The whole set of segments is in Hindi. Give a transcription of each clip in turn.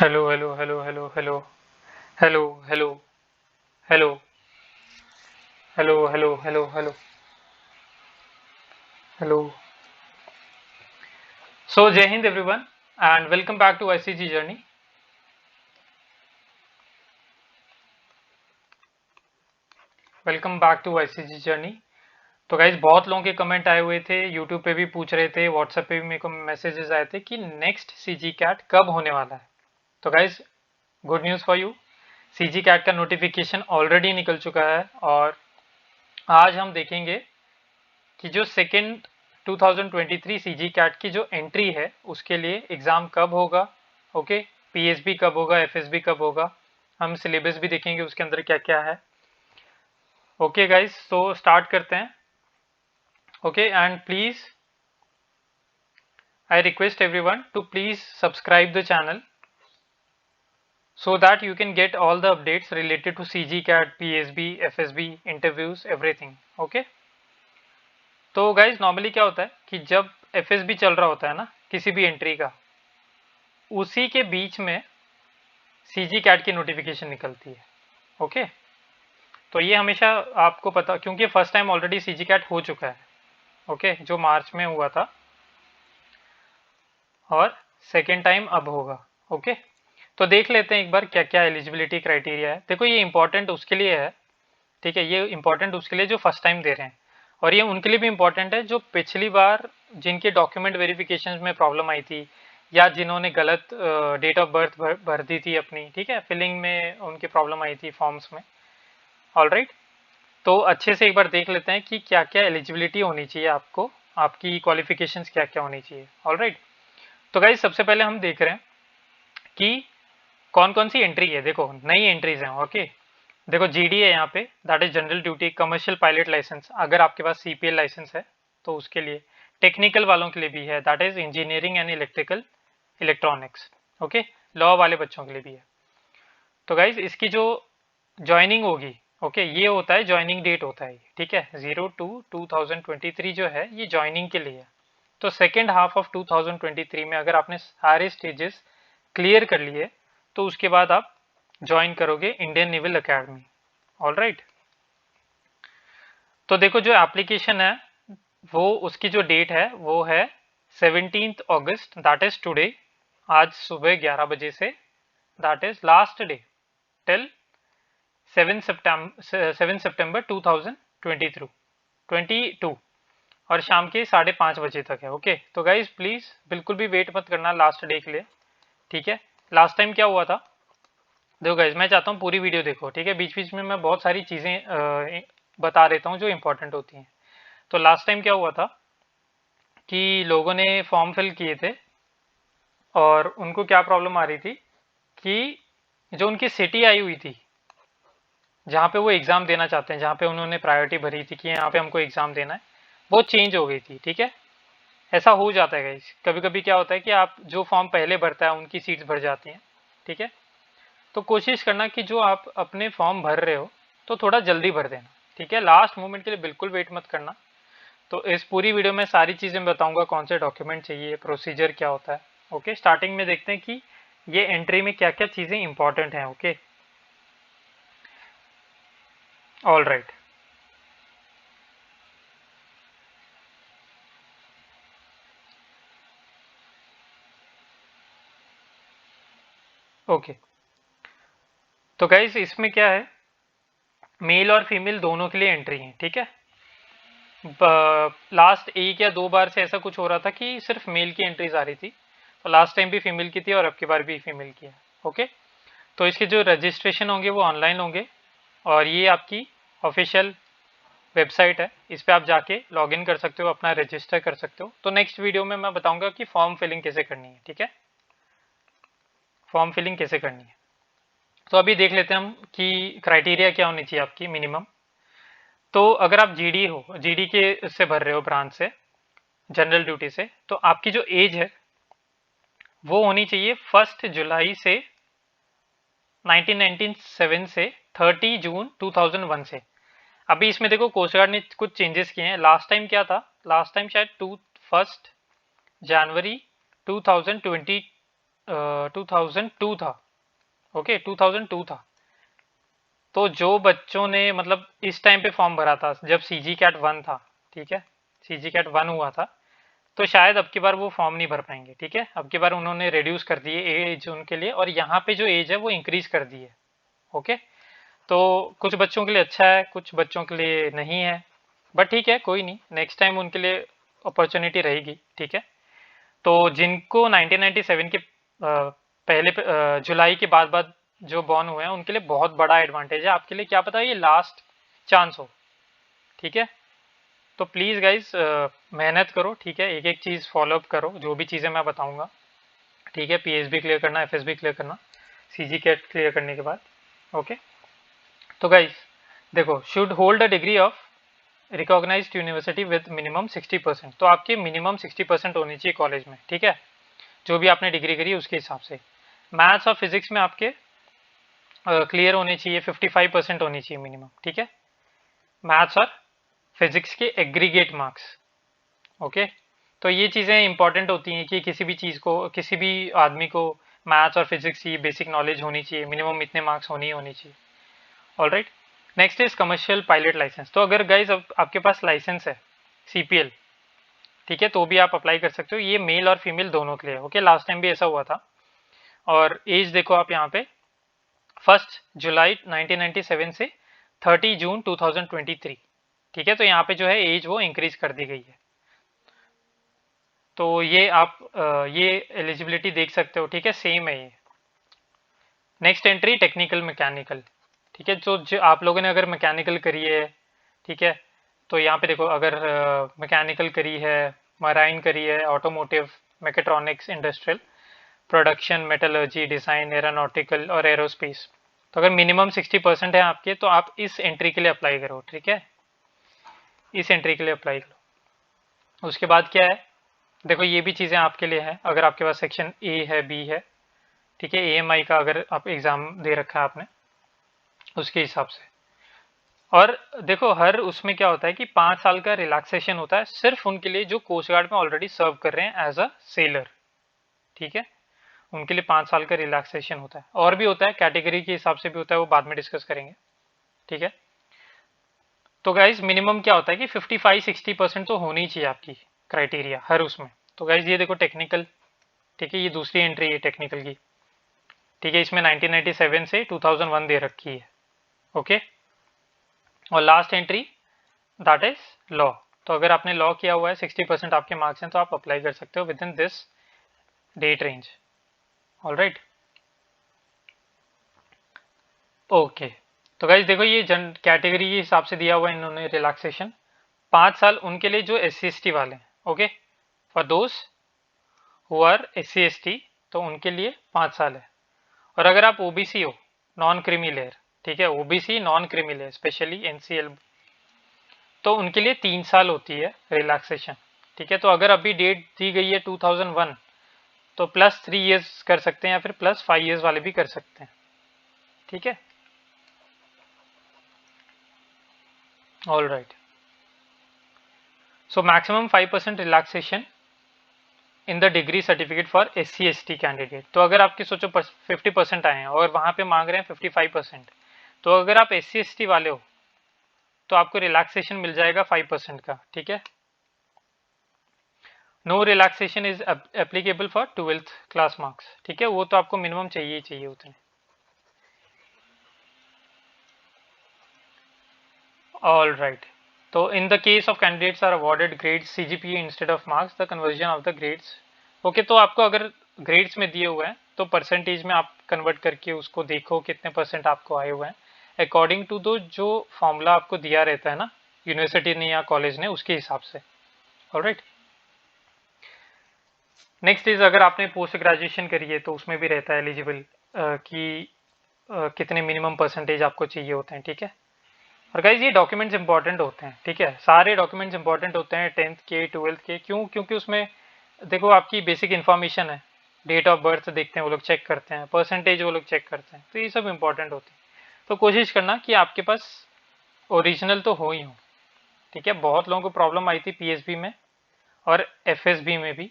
Hello, hello, hello, hello, hello, hello, hello, hello, hello, hello, hello, hello, hello. So, Jai Hind everyone, and welcome back to ICG Journey. Welcome back to ICG journey. तो गाइज बहुत लोगों के कमेंट आए हुए थे, यूट्यूब पे भी पूछ रहे थे, व्हाट्सएप पे भी मेरे को मैसेजेस आए थे कि नेक्स्ट सीजी कैट कब होने वाला है। तो guys good news for you, CG CAT का नोटिफिकेशन ऑलरेडी निकल चुका है और आज हम देखेंगे कि जो सेकेंड 2023 सीजी कैट की जो एंट्री है उसके लिए एग्ज़ाम कब होगा, ओके, पीएसबी कब होगा, एफएसबी कब होगा, हम सिलेबस भी देखेंगे उसके अंदर क्या क्या है। ओके गाइस, तो स्टार्ट करते हैं। Okay, and please I request everyone to please subscribe the channel so that you can get all the updates related to CG CAT, PSB, FSB, interviews, everything. Okay? तो गाइज नॉर्मली क्या होता है कि जब FSB चल रहा होता है ना किसी भी एंट्री का, उसी के बीच में CG CAT की नोटिफिकेशन निकलती है। ओके, तो ये हमेशा आपको पता, क्योंकि first time already CG CAT हो चुका है, ओके, जो मार्च में हुआ था, और सेकेंड टाइम अब होगा। ओके, तो देख लेते हैं एक बार क्या क्या एलिजिबिलिटी क्राइटेरिया है। देखो ये इंपॉर्टेंट उसके लिए है, ठीक है, ये इंपॉर्टेंट उसके लिए जो फर्स्ट टाइम दे रहे हैं, और ये उनके लिए भी इंपॉर्टेंट है जो पिछली बार जिनके डॉक्यूमेंट वेरिफिकेशन में प्रॉब्लम आई थी, या जिन्होंने गलत डेट ऑफ बर्थ भर दी थी अपनी, ठीक है, फिलिंग में उनकी प्रॉब्लम आई थी फॉर्म्स में। ऑलराइट, तो अच्छे से एक बार देख लेते हैं कि क्या क्या एलिजिबिलिटी होनी चाहिए आपको, आपकी क्वालिफिकेशंस क्या क्या होनी चाहिए। ऑलराइट, तो गाइज सबसे पहले हम देख रहे हैं कि कौन कौन सी एंट्री है। देखो नई एंट्रीज हैं। ओके, देखो जीडी है यहाँ पे, that is general duty commercial pilot licence. अगर आपके पास सीपीएल लाइसेंस है तो उसके लिए, टेक्निकल वालों के लिए भी है, that is engineering and electrical electronics. Okay, law वाले बच्चों के लिए भी है। तो गाइज इसकी जो ज्वाइनिंग होगी, ओके, ये होता है ज्वाइनिंग डेट होता है, ठीक है, 02/2023 जो है ये ज्वाइनिंग के लिए है। तो सेकेंड हाफ ऑफ 2023 में अगर आपने सारे स्टेजेस क्लियर कर लिए तो उसके बाद आप ज्वाइन करोगे Indian naval academy. All right, तो देखो जो एप्लीकेशन है वो, उसकी जो डेट है वो है 17 अगस्त, दैट इज टुडे, आज सुबह 11 बजे से, that is last day till 7 सितंबर 2022 और शाम के 5:30 बजे तक है। ओके, तो गाइज प्लीज बिल्कुल भी वेट मत करना लास्ट डे के लिए, ठीक है। लास्ट टाइम क्या हुआ था, देखो गाइज मैं चाहता हूँ पूरी वीडियो देखो, ठीक है, बीच बीच में मैं बहुत सारी चीज़ें बता देता हूँ जो इंपॉर्टेंट होती हैं। तो लास्ट टाइम क्या हुआ था कि लोगों ने फॉर्म फिल किए थे और उनको क्या प्रॉब्लम आ रही थी कि जो उनकी सिटी आई हुई थी जहाँ पे वो एग्ज़ाम देना चाहते हैं, जहाँ पे उन्होंने प्रायोरिटी भरी थी कि यहाँ पे हमको एग्ज़ाम देना है, वो चेंज हो गई थी, ठीक है। ऐसा हो जाता है गाइज, कभी कभी क्या होता है कि आप जो फॉर्म पहले भरता है उनकी सीट्स भर जाती हैं, ठीक है। तो कोशिश करना कि जो आप अपने फॉर्म भर रहे हो तो थोड़ा जल्दी भर देना, ठीक है, लास्ट मोमेंट के लिए बिल्कुल वेट मत करना। तो इस पूरी वीडियो में सारी चीज़ें बताऊंगा, कौन से डॉक्यूमेंट चाहिए, प्रोसीजर क्या होता है। ओके, स्टार्टिंग में देखते हैं कि ये एंट्री में क्या क्या चीज़ें इंपॉर्टेंट हैं। ओके, ऑल राइट, ओके, तो गाइस इसमें क्या है, मेल और फीमेल दोनों के लिए एंट्री है, ठीक है। लास्ट एक या दो बार से ऐसा कुछ हो रहा था कि सिर्फ मेल की एंट्रीज आ रही थी, तो लास्ट टाइम भी फीमेल की थी और अब की बार भी फीमेल की है। ओके, तो इसके जो रजिस्ट्रेशन होंगे वो ऑनलाइन होंगे और ये आपकी ऑफिशियल वेबसाइट है, इस पर आप जाके लॉगिन कर सकते हो, अपना रजिस्टर कर सकते हो। तो नेक्स्ट वीडियो में मैं बताऊंगा कि फॉर्म फिलिंग कैसे करनी है, ठीक है, फॉर्म फिलिंग कैसे करनी है। तो अभी देख लेते हैं हम कि क्राइटेरिया क्या होनी चाहिए आपकी मिनिमम। तो अगर आप जीडी हो, जीडी के से भर रहे हो ब्रांच से, जनरल ड्यूटी से, तो आपकी जो एज है वो होनी चाहिए 1 जुलाई से 1997 से 30 जून 2001 से। अभी इसमें देखो कोस्ट गार्ड ने कुछ चेंजेस किए हैं। लास्ट टाइम क्या था, लास्ट टाइम शायद 1 जनवरी 2020 2002 था। ओके 2002 था। तो जो बच्चों ने मतलब इस टाइम पे फॉर्म भरा था जब सीजी कैट 1 था, ठीक है, सीजी कैट 1 हुआ था, तो शायद अब की बार वो फॉर्म नहीं भर पाएंगे। ठीक है, अब की बार उन्होंने रिड्यूस कर दिए एज उनके लिए, और यहाँ पे जो एज है वो इंक्रीज कर दी है। ओके, तो कुछ बच्चों के लिए अच्छा है, कुछ बच्चों के लिए नहीं है, बट ठीक है, कोई नहीं, नेक्स्ट टाइम उनके लिए अपॉर्चुनिटी रहेगी। ठीक है, तो जिनको 1997 के पहले जुलाई के बाद बाद जो बॉर्न हुए हैं उनके लिए बहुत बड़ा एडवांटेज है, आपके लिए क्या पता ये लास्ट चांस हो। ठीक है, तो प्लीज़ गाइज मेहनत करो। ठीक है, एक एक चीज़ फॉलो अप करो, जो भी चीज़ें मैं बताऊंगा। ठीक है, पीएसबी क्लियर करना, एफएसबी क्लियर करना, सीजी कैट क्लियर करने के बाद। ओके, तो गाइज देखो, should hold a degree of recognised university with minimum 60%। तो आपके मिनिमम 60% होनी चाहिए कॉलेज में। ठीक है, जो भी आपने डिग्री करी उसके हिसाब से। मैथ्स और फिजिक्स में आपके क्लियर होने चाहिए, 55% होनी चाहिए मिनिमम। ठीक है, मैथ्स और फिजिक्स के एग्रीगेट मार्क्स। ओके, तो ये चीज़ें इंपॉर्टेंट होती हैं कि किसी भी चीज़ को, किसी भी आदमी को मैथ्स और फिजिक्स की बेसिक नॉलेज होनी चाहिए, मिनिमम इतने मार्क्स होनी चाहिए। All right, next is commercial pilot licence. तो अगर गाइज आपके पास लाइसेंस है सीपीएल, ठीक है, तो भी आप अप्लाई कर सकते हो। ये मेल और फीमेल दोनों के लिए। ओके, लास्ट टाइम भी ऐसा हुआ था। और एज देखो आप यहाँ पे 1 जुलाई 1997 से 30 जून 2023। ठीक है, तो यहाँ पे जो है एज वो इंक्रीज कर दी गई है। तो ये आप ये एलिजिबिलिटी देख सकते हो। ठीक है, सेम है ये। Next entry technical mechanical. ठीक है, जो आप लोगों ने अगर मैकेनिकल करी है, ठीक है, तो यहाँ पे देखो, अगर मैकेनिकल करी है, मराइन करी है, automotive, mechatronics, industrial, production, metallurgy, design, aeronautical और एरोस्पेस, तो अगर मिनिमम 60% है आपके, तो आप इस एंट्री के लिए अप्लाई करो। ठीक है, इस एंट्री के लिए अप्लाई करो। उसके बाद क्या है, देखो ये भी चीज़ें आपके लिए है। अगर आपके पास सेक्शन ए है, बी है, ठीक है, एएमआई का अगर आप एग्ज़ाम दे रखा है आपने, उसके हिसाब से। और देखो हर उसमें क्या होता है कि 5 साल का रिलैक्सेशन होता है सिर्फ उनके लिए जो कोस्ट गार्ड में ऑलरेडी सर्व कर रहे हैं एज अ सेलर। ठीक है, उनके लिए 5 साल का रिलैक्सेशन होता है। और भी होता है, कैटेगरी के हिसाब से भी होता है, वो बाद में डिस्कस करेंगे। ठीक है, तो गाइज मिनिमम क्या होता है कि 55-60% तो होनी चाहिए आपकी क्राइटेरिया हर उसमें। तो गाइज ये देखो टेक्निकल, ठीक है, ये दूसरी एंट्री है टेक्निकल की। ठीक है, इसमें 1997 से 2001 दे रखी है। ओके, और last entry that is law. तो अगर आपने लॉ किया हुआ है, 60% आपके मार्क्स हैं, तो आप अप्लाई कर सकते हो within this date range. All right, okay, तो गाइज देखो ये जन कैटेगरी के हिसाब से दिया हुआ है इन्होंने रिलैक्सेशन। 5 साल उनके लिए जो SC/ST वाले हैं। Okay, for those who are SC/ST, तो उनके लिए 5 साल है। और अगर आप ओबीसी हो, नॉन क्रीमी लेयर, ठीक है, OBC non creamy layer, specially NCL, तो उनके लिए 3 साल होती है रिलैक्सेशन। ठीक है, तो अगर अभी डेट दी गई है 2001, तो +3 इयर्स कर सकते हैं या फिर +5 इयर्स वाले भी कर सकते हैं। ठीक है, all right, so maximum 5% relaxation in the degree certificate for SC/ST candidate. तो अगर आपकी सोचो 50% आए हैं और वहां पे मांग रहे हैं 55%, तो अगर आप SC/ST वाले हो तो आपको रिलैक्सेशन मिल जाएगा 5% का। ठीक है, no relaxation is applicable for 12th class marks. ठीक है, वो तो आपको मिनिमम चाहिए ही चाहिए उतने। ऑल राइट, तो in the case of candidates are awarded grades CGPA instead of marks, the conversion of the grades. Okay, तो आपको अगर ग्रेड्स में दिए हुए हैं तो परसेंटेज में आप कन्वर्ट करके उसको देखो कितने % आपको आए हुए हैं, अकॉर्डिंग टू दो जो फॉर्मूला आपको दिया रहता है ना यूनिवर्सिटी ने या कॉलेज ने, उसके हिसाब से। ऑल राइट, नेक्स्ट इज अगर आपने पोस्ट ग्रेजुएशन करी है तो उसमें भी रहता है एलिजिबल कि कितने मिनिमम % आपको चाहिए होते हैं। ठीक है, और गाइज ये डॉक्यूमेंट्स इंपॉर्टेंट होते हैं। ठीक है, सारे डॉक्यूमेंट्स इंपॉर्टेंट होते हैं 10th के 12th के। क्यों? क्योंकि उसमें देखो आपकी बेसिक इन्फॉर्मेशन है, डेट ऑफ बर्थ देखते हैं वो लोग, चेक करते हैं परसेंटेज वो लोग चेक करते हैं, तो ये सब इंपॉर्टेंट होती है। तो कोशिश करना कि आपके पास ओरिजिनल तो हो ही हो। ठीक है, बहुत लोगों को प्रॉब्लम आई थी PSB में और FSB में भी,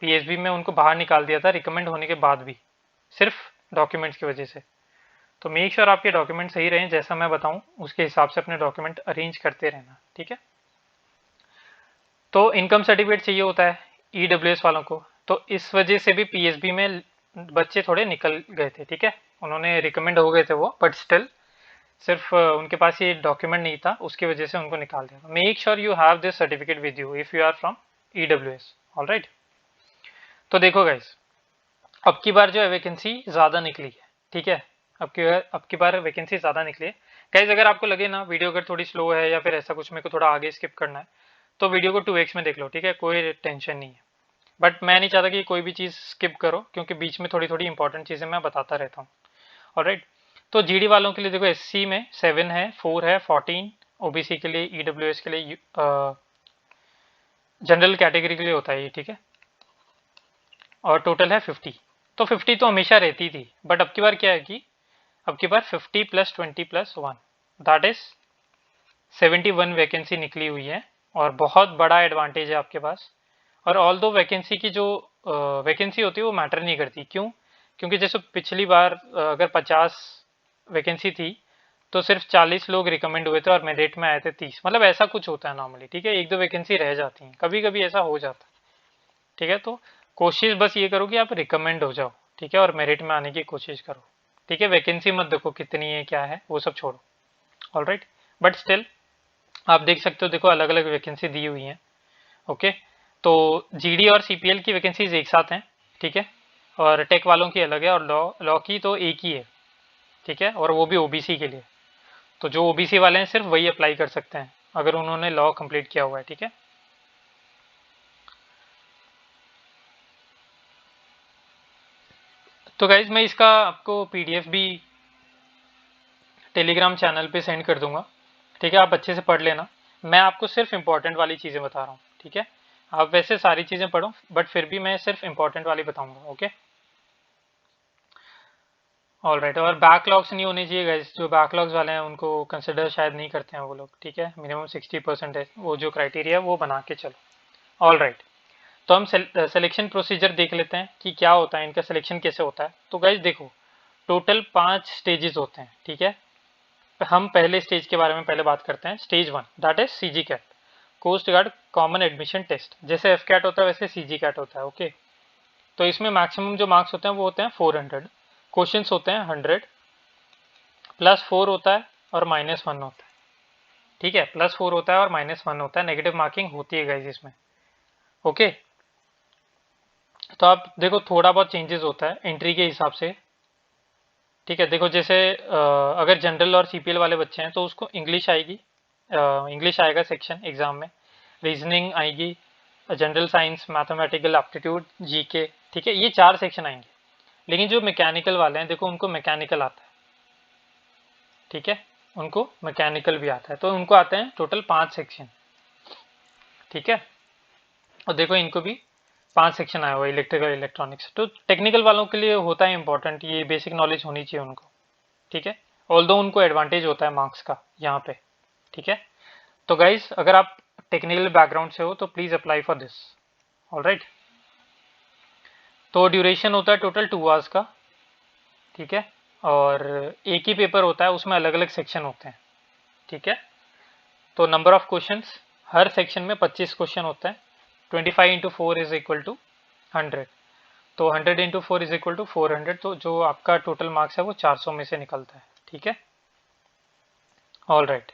पीएसबी में उनको बाहर निकाल दिया था रिकमेंड होने के बाद भी, सिर्फ डॉक्यूमेंट्स की वजह से। तो मेक श्योर आपके डॉक्यूमेंट सही रहें, जैसा मैं बताऊं उसके हिसाब से अपने डॉक्यूमेंट अरेंज करते रहना, ठीक है। तो इनकम सर्टिफिकेट चाहिए होता है ईडब्ल्यूएस वालों को, तो इस वजह से भी पीएसबी में बच्चे थोड़े निकल गए थे, ठीक है। उन्होंने रिकमेंड हो गए थे वो, बट स्टिल सिर्फ उनके पास ये डॉक्यूमेंट नहीं था, उसकी वजह से उनको निकाल दिया। Make sure you have this certificate with you if you are from EWS, all right. तो देखो गाइस, अब की बार जो है वैकेंसी ज़्यादा निकली है, ठीक है। अब की बार वैकेंसी ज़्यादा निकली है गाइस। अगर आपको लगे ना वीडियो अगर थोड़ी स्लो है या फिर ऐसा कुछ, मेरे को थोड़ा आगे स्किप करना है, तो वीडियो को 2x में देख लो, ठीक है, कोई टेंशन नहीं है। बट मैं नहीं चाहता कि कोई भी चीज़ स्किप करो, क्योंकि बीच में थोड़ी थोड़ी इंपॉर्टेंट चीज़ें मैं बताता रहता हूँ, ऑलराइट। तो जीडी वालों के लिए देखो एससी में 7 है, 4 है, 14 ओबीसी के लिए, ईडब्ल्यूएस के लिए, जनरल कैटेगरी के लिए होता है ये, ठीक है। और टोटल है 50। तो 50 तो हमेशा रहती थी, बट अब की बार क्या है कि अब की बार 50 + 20 + 1 दैट इज 71 वैकेंसी निकली हुई है, और बहुत बड़ा एडवांटेज है आपके पास। और ऑल दो वैकेंसी की जो वैकेंसी होती है वो मैटर नहीं करती, क्यों? क्योंकि जैसे पिछली बार अगर 50 वैकेंसी थी तो सिर्फ 40 लोग रिकमेंड हुए थे और मेरिट में आए थे 30, मतलब ऐसा कुछ होता है नॉर्मली, ठीक है। एक दो वैकेंसी रह जाती हैं, कभी कभी ऐसा हो जाता है, ठीक है। तो कोशिश बस ये करो कि आप रिकमेंड हो जाओ, ठीक है, और मेरिट में आने की कोशिश करो, ठीक है। वैकेंसी मत देखो कितनी है क्या है, वो सब छोड़ो, ऑलराइट। बट स्टिल आप देख सकते हो, देखो अलग अलग वैकेंसी दी हुई हैं, ओके। तो जीडी और सीपीएल की वैकेंसीज एक साथ हैं, ठीक है, और टेक वालों की अलग है, और लॉ की तो एक ही है, ठीक है, और वो भी ओबीसी के लिए। तो जो ओबीसी वाले हैं सिर्फ वही अप्लाई कर सकते हैं अगर उन्होंने लॉ कंप्लीट किया हुआ है, ठीक है। तो गाइज मैं इसका आपको पीडीएफ भी टेलीग्राम चैनल पे सेंड कर दूंगा, ठीक है। आप अच्छे से पढ़ लेना, मैं आपको सिर्फ इंपॉर्टेंट वाली चीज़ें बता रहा हूँ, ठीक है। आप वैसे सारी चीज़ें पढ़ो, बट फिर भी मैं सिर्फ इंपॉर्टेंट वाली बताऊंगा, ओके। ऑल राइट, और बैकलॉग्स नहीं होने चाहिए गाइस। जो बैकलॉग्स वाले हैं उनको कंसिडर शायद नहीं करते हैं वो लोग, ठीक है। मिनिमम 60% है वो जो क्राइटेरिया है, वो बना के चलो, ऑल राइट। तो हम सिलेक्शन प्रोसीजर देख लेते हैं कि क्या होता है, इनका सिलेक्शन कैसे होता है। तो गाइज देखो, टोटल 5 स्टेजेस होते हैं, ठीक है। हम पहले स्टेज के बारे में पहले बात करते हैं। Stage 1 that is CG CAT, coast guard common admission test. जैसे एफ कैट होता है वैसे सीजी कैट होता है, ओके। तो इसमें मैक्सिमम जो मार्क्स होते हैं वो होते हैं 400, क्वेश्चंस होते हैं 100, +4 होता है और -1 होता है, ठीक है। +4 होता है और -1 होता है, नेगेटिव मार्किंग होती है गाइज इसमें, ओके। तो आप देखो थोड़ा बहुत चेंजेस होता है एंट्री के हिसाब से, ठीक है। देखो जैसे अगर जनरल और सीपीएल वाले बच्चे हैं तो उसको इंग्लिश आएगी, इंग्लिश आएगा सेक्शन एग्जाम में, रीजनिंग आएगी, general science, mathematical aptitude, GK, ठीक है। ये 4 सेक्शन आएंगे। लेकिन जो मैकेनिकल वाले हैं देखो उनको मैकेनिकल आता है, ठीक है, उनको मैकेनिकल भी आता है, तो उनको आते हैं टोटल 5 सेक्शन, ठीक है। और देखो इनको भी 5 सेक्शन आया हुआ है, इलेक्ट्रिकल इलेक्ट्रॉनिक्स। तो टेक्निकल वालों के लिए होता है इंपॉर्टेंट, ये बेसिक नॉलेज होनी चाहिए उनको, ठीक है। ऑल्दो उनको एडवांटेज होता है मार्क्स का यहाँ पे, ठीक है। तो गाइज अगर आप टेक्निकल बैकग्राउंड से हो तो please apply for this, alright. तो ड्यूरेशन होता है टोटल 2 आवर्स का, ठीक है, और एक ही पेपर होता है, उसमें अलग अलग सेक्शन होते हैं, ठीक है। तो number of questions, her section में 25 क्वेश्चन होता है। 25 × 4 इज इक्वल टू 100, तो 100 × 4 इज इक्वल टू 400, तो जो आपका टोटल मार्क्स है वो 400 में से निकलता है, ठीक है, ऑल राइट।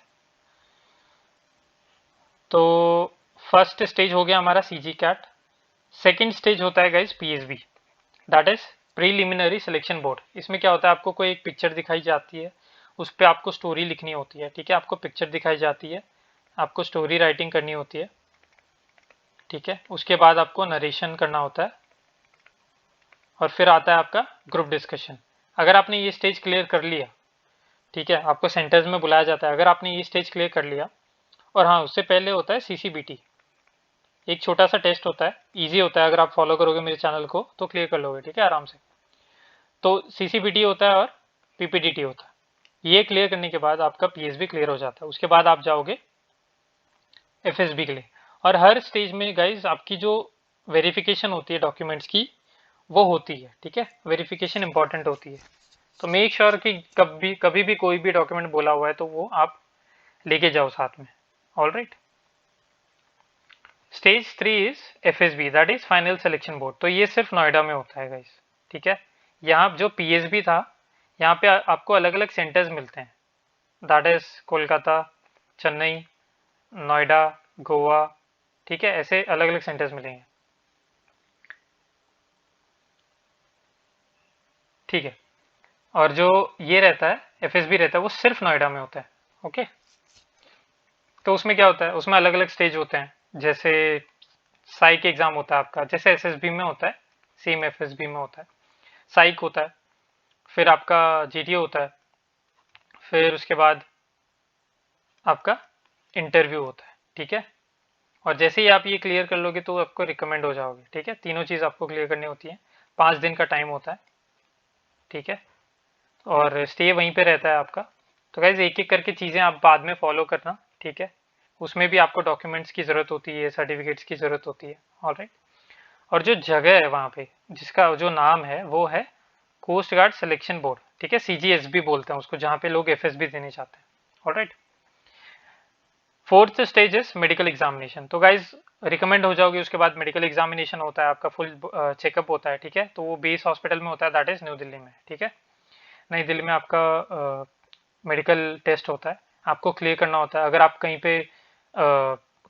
तो फर्स्ट स्टेज हो गया हमारा सीजी कैट। सेकेंड स्टेज होता है guys PSB, that is preliminary selection board. इसमें क्या होता है, आपको कोई एक पिक्चर दिखाई जाती है, उस पर आपको स्टोरी लिखनी होती है, ठीक है। आपको पिक्चर दिखाई जाती है, आपको स्टोरी राइटिंग करनी होती है, ठीक है। उसके बाद आपको नरेशन करना होता है, और फिर आता है आपका ग्रुप डिस्कशन। अगर आपने ये स्टेज क्लियर कर लिया, ठीक है, आपको सेंटर्स में बुलाया जाता है अगर आपने ये स्टेज क्लियर कर लिया। और हाँ, उससे पहले होता है सीसीबीटी, एक छोटा सा टेस्ट होता है, इजी होता है, अगर आप फॉलो करोगे मेरे चैनल को तो क्लियर कर लोगे, ठीक है, आराम से। तो सीसीबीटी होता है और पीपीडीटी होता है। ये क्लियर करने के बाद आपका पीएसबी क्लियर हो जाता है, उसके बाद आप जाओगे एफएसबी के लिए। और हर स्टेज में गाइज आपकी जो वेरिफिकेशन होती है डॉक्यूमेंट्स की वो होती है, ठीक है, वेरिफिकेशन इंपॉर्टेंट होती है। तो मेक श्योर कि कभी भी कोई भी डॉक्यूमेंट बोला हुआ है तो वो आप लेके जाओ साथ में। All right. Stage 3 is FSB, that is final selection board. तो ये सिर्फ नोएडा में होता है गाइस, ठीक है। यहाँ जो PSB था, यहाँ पे आपको अलग अलग सेंटर्स मिलते हैं, दैट इज कोलकाता, चेन्नई, नोएडा, गोवा, ठीक है, ऐसे अलग अलग सेंटर्स मिलेंगे, ठीक है। और जो ये रहता है FSB रहता है वो सिर्फ नोएडा में होता है, ओके। तो उसमें क्या होता है, उसमें अलग अलग स्टेज होते हैं, जैसे साइक एग्जाम होता है आपका, जैसे SSB में होता है सेम FSB में होता है, साइक होता है, फिर आपका GTO होता है, फिर उसके बाद आपका इंटरव्यू होता है, ठीक है। और जैसे ही आप ये क्लियर कर लोगे तो आपको रिकमेंड हो जाओगे, ठीक है। तीनों चीज़ आपको क्लियर करनी होती है, 5 दिन का टाइम होता है, ठीक है। और स्टे वहीं पे रहता है आपका। तो गाइज एक एक करके चीज़ें आप बाद में फॉलो करना, ठीक है। उसमें भी आपको डॉक्यूमेंट्स की ज़रूरत होती है, सर्टिफिकेट्स की ज़रूरत होती है, ऑलराइट। और जो जगह है वहाँ पे, जिसका जो नाम है वो है कोस्ट गार्ड सिलेक्शन बोर्ड, ठीक है, CGSB बोलते हैं उसको, जहाँ पे लोग FSB देने चाहते हैं, alright. Fourth stage is medical examination. तो गाइज रिकमेंड हो जाओगे, उसके बाद मेडिकल एग्जामिनेशन होता है आपका, फुल चेकअप होता है, ठीक है। तो वो बेस हॉस्पिटल में होता है, दैट इज न्यू दिल्ली में, ठीक है। नई दिल्ली में आपका मेडिकल टेस्ट होता है, आपको क्लियर करना होता है। अगर आप कहीं पे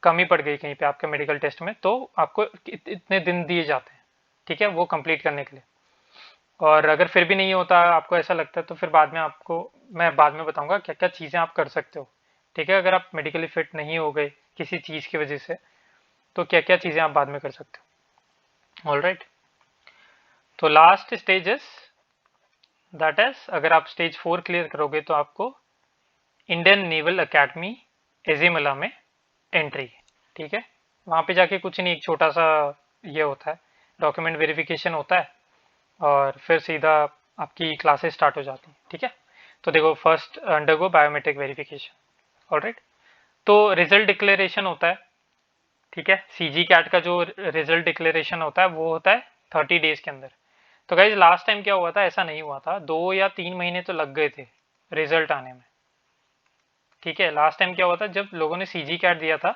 कमी पड़ गई कहीं पे आपके मेडिकल टेस्ट में, तो आपको इतने दिन दिए जाते हैं, ठीक है, वो कंप्लीट करने के लिए। और अगर फिर भी नहीं होता, आपको ऐसा लगता है, तो फिर बाद में आपको मैं बाद में बताऊंगा क्या क्या चीज़ें आप कर सकते हो, ठीक है। अगर आप मेडिकली फिट नहीं हो गए किसी चीज़ की वजह से, तो क्या क्या चीज़ें आप बाद में कर सकते हो, ऑल राइट। तो last stage is that is, अगर आप स्टेज 4 क्लियर करोगे तो आपको इंडियन नेवल अकेडमी एजिमला में एंट्री, ठीक है। वहाँ पे जाके कुछ नहीं, एक छोटा सा ये होता है, डॉक्यूमेंट वेरिफिकेशन होता है, और फिर सीधा आपकी क्लासेस स्टार्ट हो जाती हैं, ठीक है। तो देखो, first undergo biometric verification, alright. तो रिजल्ट डिक्लेरेशन होता है, ठीक है। CG कैट का जो रिजल्ट डिक्लेरेशन होता है वो होता है 30 डेज के अंदर। तो गाइज लास्ट टाइम क्या हुआ था, ऐसा नहीं हुआ था, 2 या 3 महीने तो लग गए थे रिजल्ट आने में, ठीक है। लास्ट टाइम क्या हुआ था, जब लोगों ने CG कैट दिया था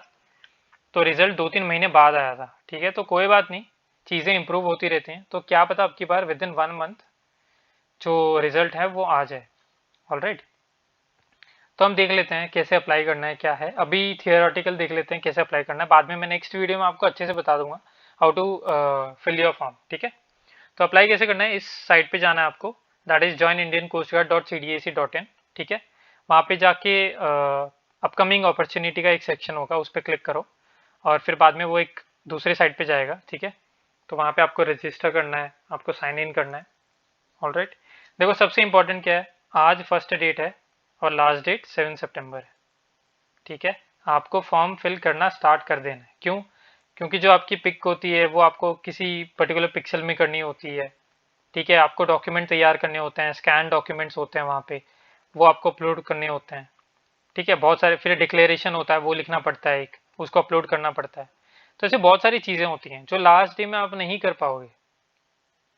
तो रिजल्ट 2-3 महीने बाद आया था, ठीक है। तो कोई बात नहीं, चीज़ें इंप्रूव होती रहती हैं, तो क्या पता अब की बार विद इन 1 मंथ जो रिजल्ट है वो आ जाए, ऑलराइट। तो हम देख लेते हैं कैसे अप्लाई करना है, क्या है। अभी थियोरेटिकल देख लेते हैं कैसे अप्लाई करना है, बाद में मैं नेक्स्ट वीडियो में आपको अच्छे से बता दूंगा how to fill your form, ठीक है। तो अप्लाई कैसे करना है, इस साइट पे जाना है आपको, दैट इज joinindiancoastguard.cdac.in, ठीक है। वहाँ पे जाके अपकमिंग अपॉर्चुनिटी का एक सेक्शन होगा, उस पर क्लिक करो, और फिर बाद में वो एक दूसरे साइट पे जाएगा, ठीक है। तो वहाँ पे आपको रजिस्टर करना है, आपको साइन इन करना है, ऑलराइट। देखो सबसे इंपॉर्टेंट क्या है, आज फर्स्ट डेट है और लास्ट डेट 7 सितंबर है, ठीक है। आपको फॉर्म फिल करना स्टार्ट कर देना है, क्यों? क्योंकि जो आपकी पिक होती है वो आपको किसी पर्टिकुलर पिक्सल में करनी होती है, ठीक है। आपको डॉक्यूमेंट तैयार करने होते हैं, स्कैन डॉक्यूमेंट्स होते हैं वहाँ पे, वो आपको अपलोड करने होते हैं, ठीक है। बहुत सारे, फिर डिक्लेरेशन होता है वो लिखना पड़ता है एक, उसको अपलोड करना पड़ता है। तो ऐसे बहुत सारी चीज़ें होती हैं जो लास्ट डे में आप नहीं कर पाओगे,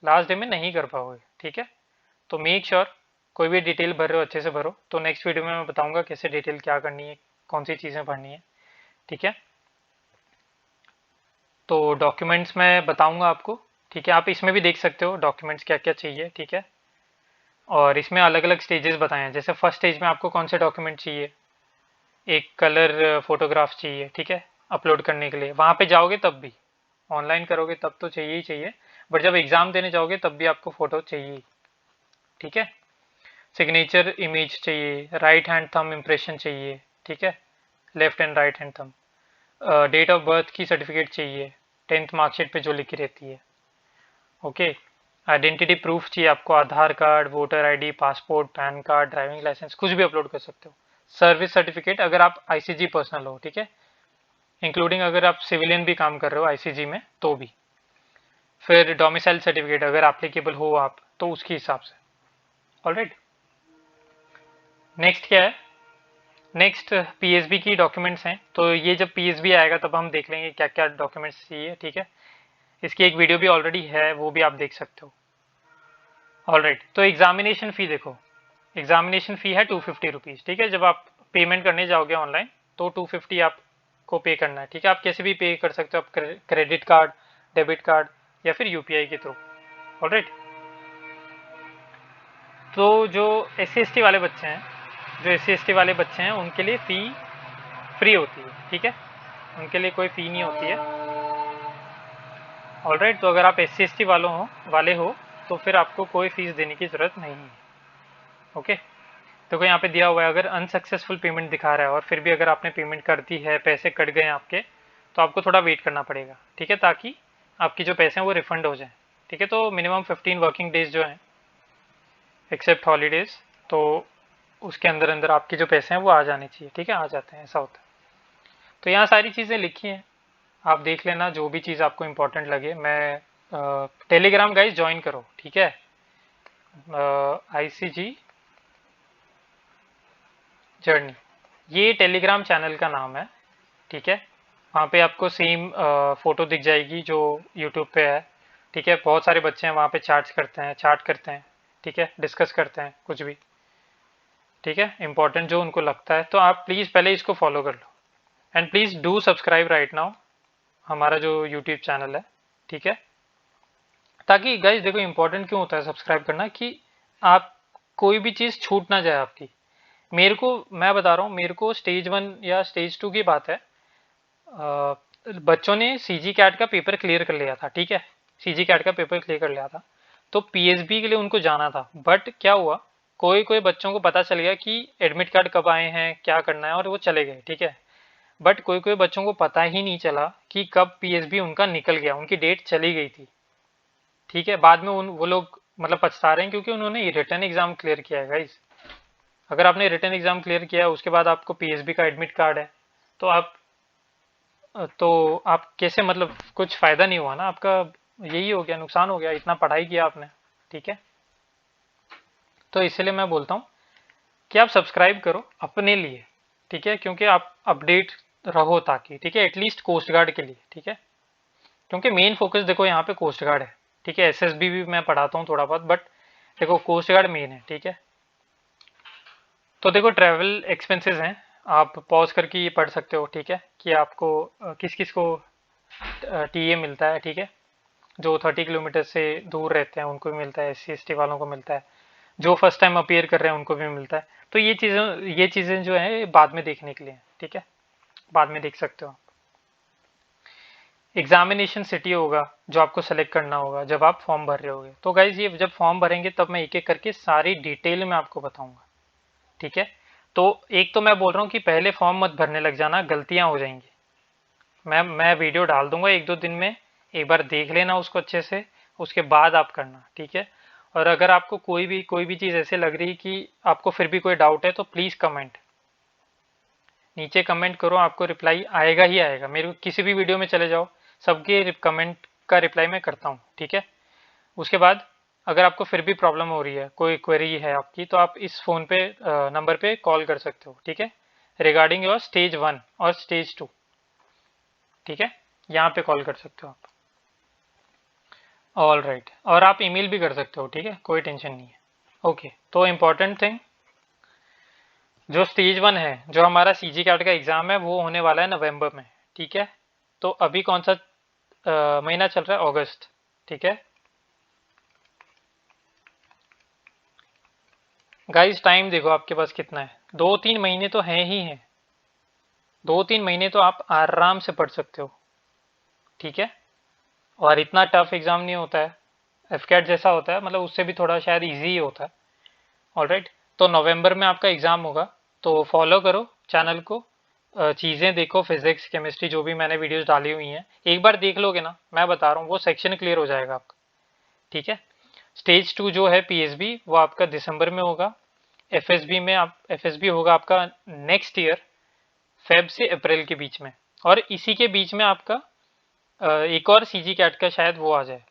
लास्ट डे में नहीं कर पाओगे, ठीक है। तो मेक श्योर कोई भी डिटेल भर रहे हो अच्छे से भरो। तो नेक्स्ट वीडियो में मैं बताऊंगा कैसे डिटेल क्या करनी है, कौन सी चीज़ें भरनी है, ठीक है। तो डॉक्यूमेंट्स मैं बताऊंगा आपको, ठीक है। आप इसमें भी देख सकते हो डॉक्यूमेंट्स क्या क्या चाहिए, ठीक है। और इसमें अलग अलग स्टेजेस बताए हैं, जैसे फर्स्ट स्टेज में आपको कौन से डॉक्यूमेंट चाहिए, एक कलर फोटोग्राफ चाहिए, ठीक है, अपलोड करने के लिए। वहाँ पे जाओगे तब भी, ऑनलाइन करोगे तब तो चाहिए ही चाहिए, बट जब एग्ज़ाम देने जाओगे तब भी आपको फ़ोटो चाहिए, ठीक है। सिग्नेचर इमेज चाहिए, राइट हैंड थंब इम्प्रेशन चाहिए, ठीक है, left and right hand thumb. Date of birth की सर्टिफिकेट चाहिए, 10th मार्कशीट पे जो लिखी रहती है, ओके। आइडेंटिटी प्रूफ चाहिए आपको, Aadhaar card, voter ID, passport, PAN card, driving licence, कुछ भी अपलोड कर सकते हो। सर्विस सर्टिफिकेट अगर आप ICG पर्सनल हो, ठीक है, इंक्लूडिंग अगर आप सिविलियन भी काम कर रहे हो ICG में तो भी। फिर डोमिसाइल सर्टिफिकेट अगर एप्लीकेबल हो आप तो उसके हिसाब से, ऑलराइट। नेक्स्ट क्या है, नेक्स्ट PSB की डॉक्यूमेंट्स हैं। तो ये जब PSB आएगा तब हम देख लेंगे क्या क्या डॉक्यूमेंट्स चाहिए, ठीक है। इसकी एक वीडियो भी ऑलरेडी है, वो भी आप देख सकते हो। ऑलराइट, तो एग्जामिनेशन फ़ी देखो, एग्जामिनेशन फ़ी है 250 रुपीज़, ठीक है। जब आप पेमेंट करने जाओगे ऑनलाइन तो 250 आपको पे करना है, ठीक है। आप कैसे भी पे कर सकते हो, आप क्रेडिट कार्ड, डेबिट कार्ड या फिर यूपीआई के थ्रू। ऑलराइट, तो जो SC/ST वाले बच्चे हैं, जो SC/ST वाले बच्चे हैं उनके लिए फ़ी फ्री होती है, ठीक है, उनके लिए कोई फ़ी नहीं होती है। ऑलराइट, तो अगर आप SC/ST वाले हो तो फिर आपको कोई फीस देने की ज़रूरत नहीं है। ओके, तो यहाँ पे दिया हुआ है, अगर अनसक्सेसफुल पेमेंट दिखा रहा है और फिर भी अगर आपने पेमेंट कर दी है, पैसे कट गए आपके, तो आपको थोड़ा वेट करना पड़ेगा, ठीक है, ताकि आपकी जो पैसे हैं वो रिफंड हो जाए, ठीक है। तो मिनिमम 15 वर्किंग डेज जो हैं, एक्सेप्ट हॉलीडेज, तो उसके अंदर अंदर आपके जो पैसे हैं वो आ जाने चाहिए, ठीक है, आ जाते हैं, ऐसा होता है। तो यहाँ सारी चीज़ें लिखी हैं, आप देख लेना जो भी चीज़ आपको इम्पोर्टेंट लगे। मैं टेलीग्राम गाइज ज्वाइन करो, ठीक है, ICG जर्नी, ये टेलीग्राम चैनल का नाम है, ठीक है। वहाँ पे आपको सेम फोटो दिख जाएगी जो यूट्यूब पे है, ठीक है। बहुत सारे बच्चे हैं वहाँ पे चाट करते हैं, ठीक है, डिस्कस करते हैं कुछ भी, ठीक है, इंपॉर्टेंट जो उनको लगता है। तो आप प्लीज़ पहले इसको फॉलो कर लो, and please do subscribe right now हमारा जो यूट्यूब चैनल है, ठीक है। ताकि गाइज देखो, इंपॉर्टेंट क्यों होता है सब्सक्राइब करना, कि आप कोई भी चीज़ छूट ना जाए आपकी। मेरे को, मैं बता रहा हूँ, मेरे को स्टेज 1 या स्टेज 2 की बात है, बच्चों ने सीजी कैट का पेपर क्लियर कर लिया था, ठीक है, सीजी कैट का पेपर क्लियर कर लिया था, तो पीएसबी के लिए उनको जाना था। बट क्या हुआ, कोई कोई बच्चों को पता चल गया कि एडमिट कार्ड कब आए हैं, क्या करना है, और वो चले गए, ठीक है। बट कोई कोई बच्चों को पता ही नहीं चला कि कब पीएसबी उनका निकल गया, उनकी डेट चली गई थी, ठीक है। बाद में वो लोग मतलब पछता रहे हैं क्योंकि उन्होंने रिटर्न एग्जाम क्लियर किया है गाइज। अगर आपने रिटर्न एग्जाम क्लियर किया है, उसके बाद आपको पीएसबी का एडमिट कार्ड है, तो आप कैसे, मतलब कुछ फायदा नहीं हुआ ना आपका, यही हो गया, नुकसान हो गया, इतना पढ़ाई किया आपने, ठीक है। तो इसलिए मैं बोलता हूँ कि आप सब्सक्राइब करो अपने लिए, ठीक है, क्योंकि आप अपडेट रहो ताकि, ठीक है, एटलीस्ट कोस्ट गार्ड के लिए, ठीक है। क्योंकि मेन फोकस देखो यहाँ पे कोस्ट गार्ड है, ठीक है। एसएसबी भी मैं पढ़ाता हूँ थोड़ा बहुत, बट देखो कोस्ट गार्ड मेन है, ठीक है। तो देखो ट्रैवल एक्सपेंसेस हैं, आप पॉज करके ये पढ़ सकते हो, ठीक है, कि आपको किस किस को टीए मिलता है, ठीक है। जो 30 किलोमीटर से दूर रहते हैं उनको भी मिलता है, SC/ST वालों को मिलता है, जो फर्स्ट टाइम अपीयर कर रहे हैं उनको भी मिलता है। तो ये चीज़ें जो है बाद में देखने के लिए, ठीक है, बाद में देख सकते हो। एग्जामिनेशन सिटी होगा जो आपको सेलेक्ट करना होगा जब आप फॉर्म भर रहे होगे। तो गाइज ये जब फॉर्म भरेंगे तब मैं एक एक करके सारी डिटेल में आपको बताऊंगा, ठीक है। तो एक तो मैं बोल रहा हूँ कि पहले फॉर्म मत भरने लग जाना, गलतियां हो जाएंगी। मैं वीडियो डाल दूंगा 1-2 दिन में, एक बार देख लेना उसको अच्छे से, उसके बाद आप करना, ठीक है। और अगर आपको कोई भी चीज़ ऐसे लग रही कि आपको फिर भी कोई डाउट है तो प्लीज़ कमेंट, नीचे कमेंट करो, आपको रिप्लाई आएगा ही आएगा। मेरे को किसी भी वीडियो में चले जाओ, सबके कमेंट का रिप्लाई मैं करता हूँ, ठीक है। उसके बाद अगर आपको फिर भी प्रॉब्लम हो रही है, कोई क्वेरी है आपकी, तो आप इस फ़ोन पे नंबर पे कॉल कर सकते हो, ठीक है, रिगार्डिंग योर स्टेज 1 और स्टेज 2, ठीक है, यहाँ पे कॉल कर सकते हो आप। ऑल राइट, और आप ईमेल भी कर सकते हो, ठीक है, कोई टेंशन नहीं है। ओके, तो इम्पोर्टेंट थिंग, जो स्टेज 1 है, जो हमारा सीजी कैट का एग्ज़ाम है, वो होने वाला है नवंबर में, ठीक है। तो अभी कौन सा महीना चल रहा है, अगस्त, ठीक है। गाइस टाइम देखो आपके पास कितना है, 2-3 महीने तो हैं ही हैं, 2-3 महीने तो आप आराम से पढ़ सकते हो, ठीक है। और इतना टफ एग्जाम नहीं होता है, एफकेट जैसा होता है, मतलब उससे भी थोड़ा शायद इजी ही होता है। ऑलराइट, तो नवंबर में आपका एग्जाम होगा, तो फॉलो करो चैनल को, चीज़ें देखो, फिजिक्स केमिस्ट्री जो भी मैंने वीडियोस डाली हुई हैं, एक बार देख लोगे ना, मैं बता रहा हूँ वो सेक्शन क्लियर हो जाएगा आपका, ठीक है। स्टेज 2 जो है पीएसबी, वो आपका दिसंबर में होगा। एफएसबी होगा आपका नेक्स्ट ईयर, फेब से अप्रैल के बीच में, और इसी के बीच में आपका एक और सीजी कैट का शायद वो आ जाए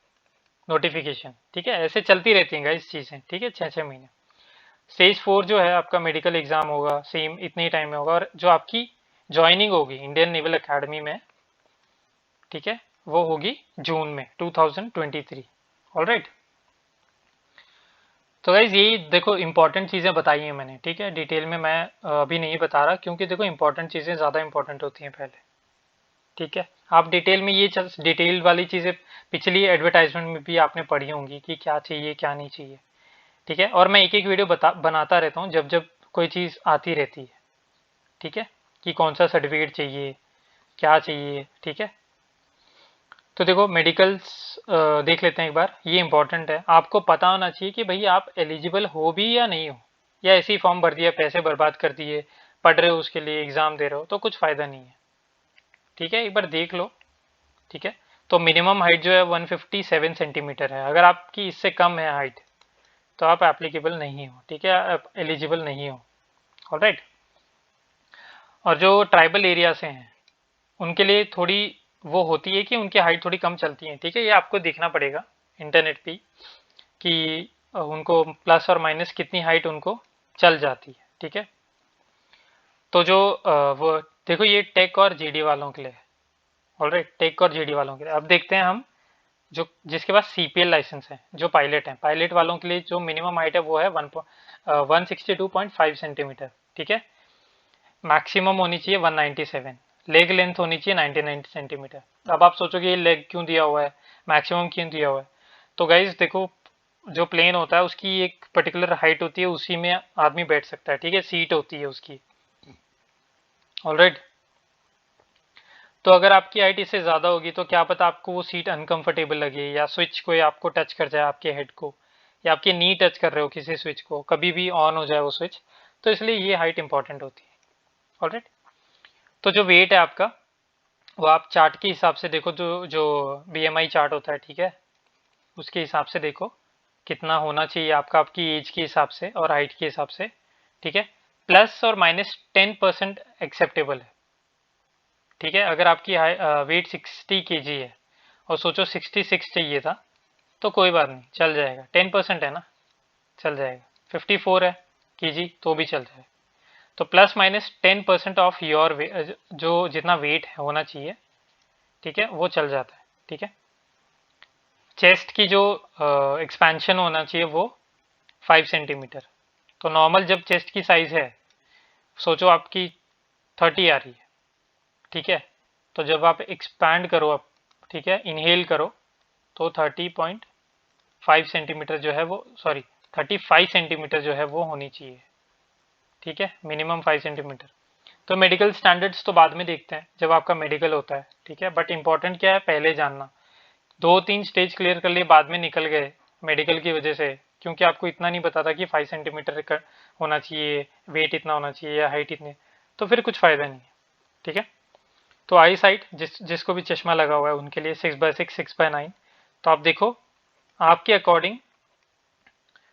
नोटिफिकेशन, ठीक है। ऐसे चलती रहती हैं गाइस चीज़ें, ठीक है, 6-6 महीने। स्टेज 4 जो है आपका मेडिकल एग्जाम होगा, सेम इतने ही टाइम में होगा, और जो आपकी ज्वाइनिंग होगी इंडियन नेवल अकेडमी में, ठीक है, वो होगी जून में 2023। ऑलराइट। तो गाइज यही देखो इंपॉर्टेंट चीज़ें बताई हैं मैंने, ठीक है। डिटेल में मैं अभी नहीं बता रहा, क्योंकि देखो इंपॉर्टेंट चीज़ें ज़्यादा इंपॉर्टेंट होती हैं पहले, ठीक है। आप डिटेल में ये डिटेल वाली चीज़ें पिछली एडवर्टाइजमेंट में भी आपने पढ़ी होंगी कि क्या चाहिए क्या नहीं चाहिए, ठीक है। और मैं एक एक वीडियो बनाता रहता हूँ जब जब कोई चीज़ आती रहती है, ठीक है, कि कौन सा सर्टिफिकेट चाहिए, क्या चाहिए, ठीक है। तो देखो मेडिकल्स देख लेते हैं एक बार, ये इंपॉर्टेंट है। आपको पता होना चाहिए कि भाई आप एलिजिबल हो भी या नहीं हो, या ऐसे ही फॉर्म भर दिया, पैसे बर्बाद कर दिए, पढ़ रहे हो उसके लिए, एग्जाम दे रहे हो, तो कुछ फायदा नहीं है, ठीक है। एक बार देख लो, ठीक है। तो मिनिमम हाइट जो है 157 सेंटीमीटर है। अगर आपकी इससे कम है हाइट तो आप एप्लीकेबल नहीं हो, ठीक है, आप एलिजिबल नहीं हो। ऑलराइट। और जो ट्राइबल एरिया से हैं उनके लिए थोड़ी वो होती है कि उनकी हाइट थोड़ी कम चलती है, ठीक है। ये आपको देखना पड़ेगा इंटरनेट पे कि उनको प्लस और माइनस कितनी हाइट उनको चल जाती है, ठीक है। तो जो वो देखो ये टेक और जीडी वालों के लिए, ऑलराइट, टेक और जीडी वालों के लिए। अब देखते हैं हम जो जिसके पास सीपीएल लाइसेंस है, जो पायलट है, पायलट वालों के लिए जो मिनिमम हाइट है वो है 162.5 सेंटीमीटर, ठीक है। मैक्सिमम होनी चाहिए 197। लेग लेंथ होनी चाहिए 99 सेंटीमीटर। अब आप सोचोगे ये लेग क्यों दिया हुआ है, मैक्सिमम क्यों दिया हुआ है। तो गाइज देखो, जो प्लेन होता है उसकी एक पर्टिकुलर हाइट होती है, उसी में आदमी बैठ सकता है, ठीक है, सीट होती है उसकी। ऑलराइट। तो अगर आपकी हाइट इससे ज्यादा होगी तो क्या पता आपको वो सीट अनकंफर्टेबल लगे, या स्विच कोई आपको टच कर जाए आपके हेड को, या आपके नी टच कर रहे हो किसी स्विच को, कभी भी ऑन हो जाए वो स्विच। तो इसलिए ये हाइट इंपॉर्टेंट होती है। ऑलराइट। तो जो वेट है आपका वो आप चार्ट के हिसाब से देखो, जो जो बीएमआई चार्ट होता है, ठीक है, उसके हिसाब से देखो कितना होना चाहिए आपका, आपकी एज के हिसाब से और हाइट के हिसाब से, ठीक है। प्लस और माइनस 10% एक्सेप्टेबल है, ठीक है। अगर आपकी वेट 60 केजी है और सोचो 66 चाहिए था, तो कोई बात नहीं, चल जाएगा, 10% है ना, चल जाएगा। 54 है केजी तो भी चल जाएगा। तो प्लस माइनस 10% ऑफ योर जो जितना वेट होना चाहिए, ठीक है, वो चल जाता है, ठीक है। चेस्ट की जो एक्सपेंशन होना चाहिए वो 5 सेंटीमीटर। तो नॉर्मल जब चेस्ट की साइज है, सोचो आपकी 30 आ रही है, ठीक है। तो जब आप एक्सपैंड करो आप, ठीक है, इनहेल करो, तो 30.5 सेंटीमीटर जो है वो, सॉरी 35 सेंटीमीटर जो है वो होनी चाहिए, ठीक है, मिनिमम 5 सेंटीमीटर। तो मेडिकल स्टैंडर्ड्स तो बाद में देखते हैं जब आपका मेडिकल होता है, ठीक है। बट इंपॉर्टेंट क्या है पहले जानना, 2-3 स्टेज क्लियर कर लिए बाद में निकल गए मेडिकल की वजह से, क्योंकि आपको इतना नहीं पता था कि 5 सेंटीमीटर होना चाहिए, वेट इतना होना चाहिए या हाइट इतनी, तो फिर कुछ फायदा नहीं है, ठीक है। तो आई साइट जिसको भी चश्मा लगा हुआ है उनके लिए 6x6 6x9। तो आप देखो आपके अकॉर्डिंग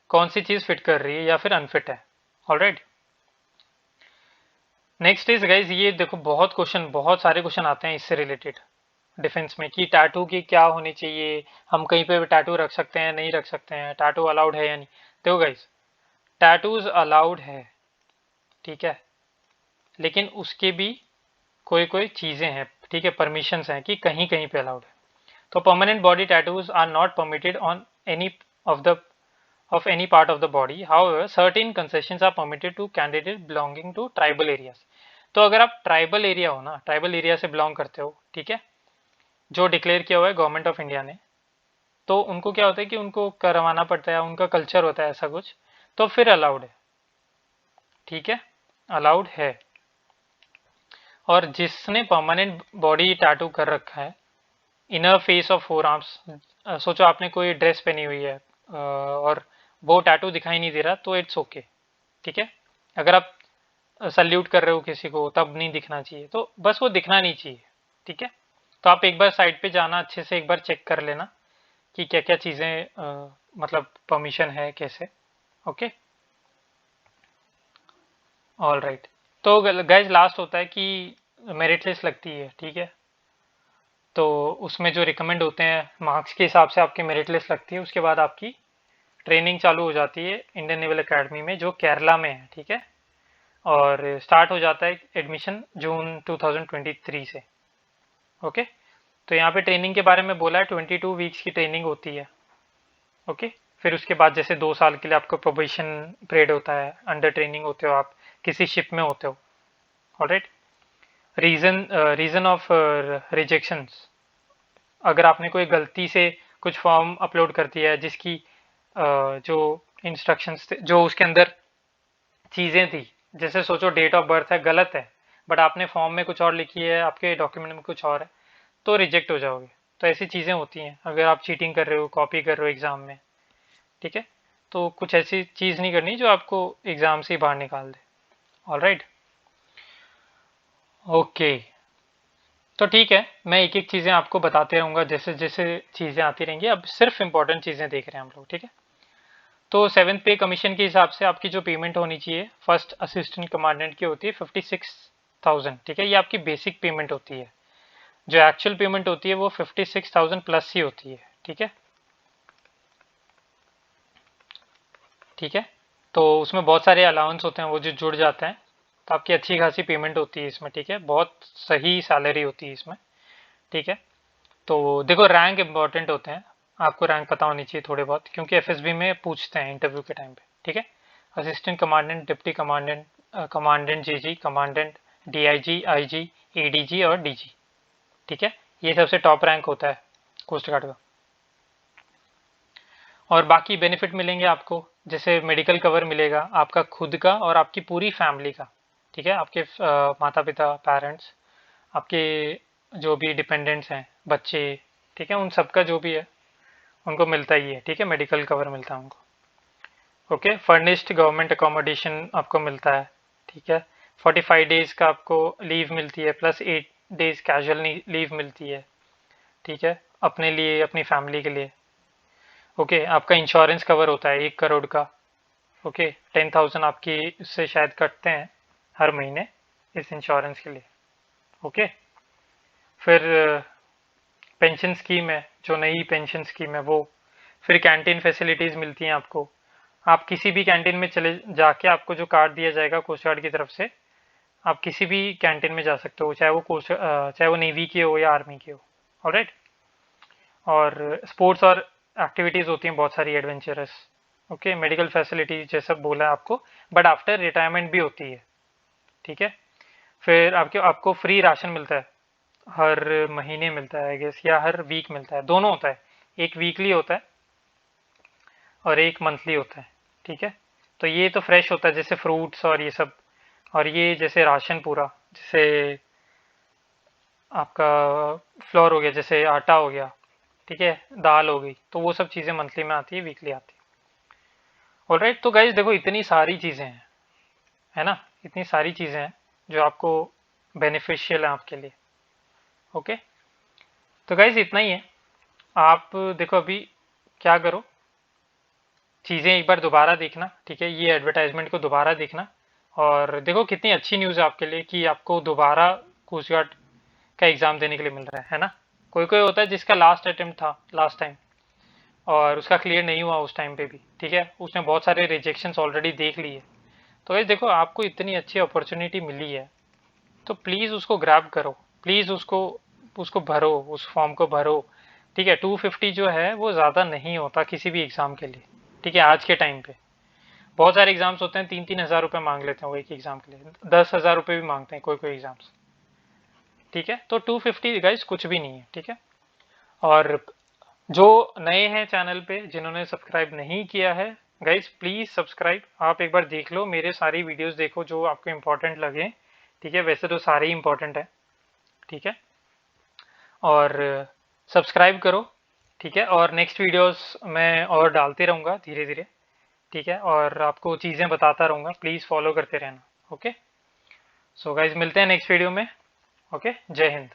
कौन सी चीज फिट कर रही है या फिर अनफिट है। ऑलराइट। नेक्स्ट इज गाइज, ये देखो बहुत सारे क्वेश्चन आते हैं इससे रिलेटेड डिफेंस में, कि टैटू की क्या होनी चाहिए, हम कहीं पे भी टैटू रख सकते हैं नहीं रख सकते हैं, टैटू अलाउड है या नहीं। देखो गाइज, टैटूज अलाउड है, ठीक है, लेकिन उसके भी कोई कोई चीजें हैं, ठीक है, परमिशंस हैं कि कहीं कहीं पे अलाउड है। तो permanent body tattoos are not permitted on any of the of any part of the body. However, certain concessions are permitted to candidates belonging to tribal areas. तो अगर आप ट्राइबल एरिया हो ना, ट्राइबल एरिया से बिलोंग करते हो, ठीक है, जो डिक्लेयर किया हुआ है गवर्नमेंट ऑफ इंडिया ने, तो उनको क्या होता है कि उनको करवाना पड़ता है, उनका कल्चर होता है ऐसा कुछ, तो फिर अलाउड है, ठीक है, अलाउड है। और जिसने परमानेंट बॉडी टैटू कर रखा है, inner face of four arms, सोचो आपने कोई ड्रेस पहनी हुई है और वो टैटू दिखाई नहीं दे रहा, तो इट्स ओके, ठीक है। अगर आप सल्यूट कर रहे हो किसी को तब नहीं दिखना चाहिए, तो बस वो दिखना नहीं चाहिए, ठीक है। तो आप एक बार साइट पे जाना, अच्छे से एक बार चेक कर लेना कि क्या क्या चीज़ें मतलब परमिशन है कैसे। Okay, all right. तो गाइज लास्ट होता है कि मेरिट लिस्ट लगती है, ठीक है। तो उसमें जो रिकमेंड होते हैं मार्क्स के हिसाब से आपकी मेरिट लिस्ट लगती है, उसके बाद आपकी ट्रेनिंग चालू हो जाती है इंडियन नेवल एकेडमी में जो केरला में है, ठीक है। और स्टार्ट हो जाता है एडमिशन जून 2023 से। ओके। तो यहाँ पे ट्रेनिंग के बारे में बोला है 22 वीक्स की ट्रेनिंग होती है। ओके, फिर उसके बाद जैसे 2 साल के लिए आपको प्रोबेशन पीरियड होता है, अंडर ट्रेनिंग होते हो आप, किसी शिप में होते हो। ऑलराइट, रीजन ऑफ रिजेक्शंस, अगर आपने कोई गलती से कुछ फॉर्म अपलोड कर दिया है जिसकी जो इंस्ट्रक्शंस थे, जो उसके अंदर चीज़ें थी, जैसे सोचो डेट ऑफ बर्थ है, गलत है, बट आपने फॉर्म में कुछ और लिखी है, आपके डॉक्यूमेंट में कुछ और है, तो रिजेक्ट हो जाओगे। तो ऐसी चीज़ें होती हैं अगर आप चीटिंग कर रहे हो, कॉपी कर रहे हो एग्ज़ाम में, ठीक है। तो कुछ ऐसी चीज़ नहीं करनी जो आपको एग्ज़ाम से ही बाहर निकाल दे। ऑलराइट, ओके, तो ठीक है, मैं एक एक चीज़ें आपको बताते रहूँगा जैसे जैसे चीज़ें आती रहेंगी। अब सिर्फ इंपॉर्टेंट चीज़ें देख रहे हैं हम लोग, ठीक है। तो 7th पे कमीशन के हिसाब से आपकी जो पेमेंट होनी चाहिए फर्स्ट असिस्टेंट कमांडेंट की होती है 56,000, ठीक है। ये आपकी बेसिक पेमेंट होती है। जो एक्चुअल पेमेंट होती है वो 56,000 प्लस ही होती है, ठीक है। ठीक है, तो उसमें बहुत सारे अलाउंस होते हैं वो जो जुड़ जाते हैं, तो आपकी अच्छी खासी पेमेंट होती है इसमें, ठीक है। बहुत सही सैलरी होती है इसमें, ठीक है। तो देखो, रैंक इंपॉर्टेंट होते हैं, आपको रैंक पता होनी चाहिए थोड़े बहुत, क्योंकि एफएसबी में पूछते हैं इंटरव्यू के टाइम पे, ठीक है। Assistant commandant, deputy commandant, commandant जीजी, कमांडेंट, डीआईजी, आईजी, एडीजी और डीजी, ठीक है। ये सबसे टॉप रैंक होता है कोस्ट गार्ड का। और बाकी बेनिफिट मिलेंगे आपको, जैसे मेडिकल कवर मिलेगा आपका खुद का और आपकी पूरी फैमिली का, ठीक है। आपके माता पिता, पेरेंट्स, आपके जो भी डिपेंडेंट्स हैं, बच्चे, ठीक है, उन सबका जो भी है उनको मिलता ही है, ठीक है। मेडिकल कवर मिलता है उनको। ओके, फर्निश्ड गवर्नमेंट अकोमोडेशन आपको मिलता है, ठीक है। 45 डेज का आपको लीव मिलती है, प्लस 8 डेज कैजुअल लीव मिलती है, ठीक है, अपने लिए, अपनी फैमिली के लिए। ओके, आपका इंश्योरेंस कवर होता है 1 करोड़ का। ओके, 10,000 आपकी इससे शायद कटते हैं हर महीने इस इंश्योरेंस के लिए। ओके, फिर पेंशन स्कीम है, जो नई पेंशन स्कीम है वो। फिर कैंटीन फैसिलिटीज़ मिलती हैं आपको। आप किसी भी कैंटीन में चले जाके आपको जो कार्ड दिया जाएगा कोस्ट गार्ड की तरफ से, आप किसी भी कैंटीन में जा सकते हो, चाहे वो नेवी की हो या आर्मी की हो। ऑलराइट, और स्पोर्ट्स और एक्टिविटीज़ होती हैं बहुत सारी एडवेंचरस। ओके, मेडिकल फैसिलिटी जैसा बोला है आपको, बट आफ्टर रिटायरमेंट भी होती है, ठीक है। फिर आपको फ्री राशन मिलता है, हर महीने मिलता है आई गेस, या हर वीक मिलता है, दोनों होता है। एक वीकली होता है और एक मंथली होता है, ठीक है। तो ये तो फ्रेश होता है, जैसे फ्रूट्स और ये सब। और ये जैसे राशन पूरा, जैसे आपका फ्लोर हो गया, जैसे आटा हो गया, ठीक है, दाल हो गई, तो वो सब चीज़ें मंथली में आती है, वीकली आती है। ऑलराइट, तो गाइज देखो, इतनी सारी चीज़ें हैं, है ना, इतनी सारी चीज़ें हैं जो आपको बेनिफिशियल है आपके लिए। ओके, तो गाइज इतना ही है। आप देखो अभी क्या करो, चीज़ें एक बार दोबारा देखना, ठीक है, ये एडवर्टाइजमेंट को दोबारा देखना, और देखो कितनी अच्छी न्यूज़ है आपके लिए कि आपको दोबारा कोस्ट गार्ड का एग्ज़ाम देने के लिए मिल रहा है ना। कोई कोई होता है जिसका लास्ट अटेम्प्ट था लास्ट टाइम और उसका क्लियर नहीं हुआ उस टाइम पे भी, ठीक है, उसने बहुत सारे रिजेक्शंस ऑलरेडी देख लिए। तो ये देखो, आपको इतनी अच्छी अपॉर्चुनिटी मिली है, तो प्लीज़ उसको ग्रैब करो, प्लीज़ उसको उसको भरो, उस फॉर्म को भरो, ठीक है। 250 जो है वो ज़्यादा नहीं होता किसी भी एग्ज़ाम के लिए, ठीक है। आज के टाइम पे बहुत सारे एग्जाम्स होते हैं, 3-3 हज़ार रुपये मांग लेते हैं वो एक एग्जाम के लिए, 10,000 रुपये भी मांगते हैं कोई कोई एग्जाम्स, ठीक है। तो 250 गाइस कुछ भी नहीं है, ठीक है। और जो नए हैं चैनल पे, जिन्होंने सब्सक्राइब नहीं किया है, गाइस प्लीज़ सब्सक्राइब, आप एक बार देख लो, मेरे सारी वीडियोस देखो जो आपको इंपॉर्टेंट लगे, ठीक है। वैसे तो सारे ही इंपॉर्टेंट है, ठीक है। और सब्सक्राइब करो, ठीक है। और नेक्स्ट वीडियोस मैं और डालते रहूँगा धीरे धीरे, ठीक है, और आपको चीज़ें बताता रहूँगा, प्लीज़ फॉलो करते रहना। ओके, सो गाइज मिलते हैं नेक्स्ट वीडियो में। ओके, जय हिंद।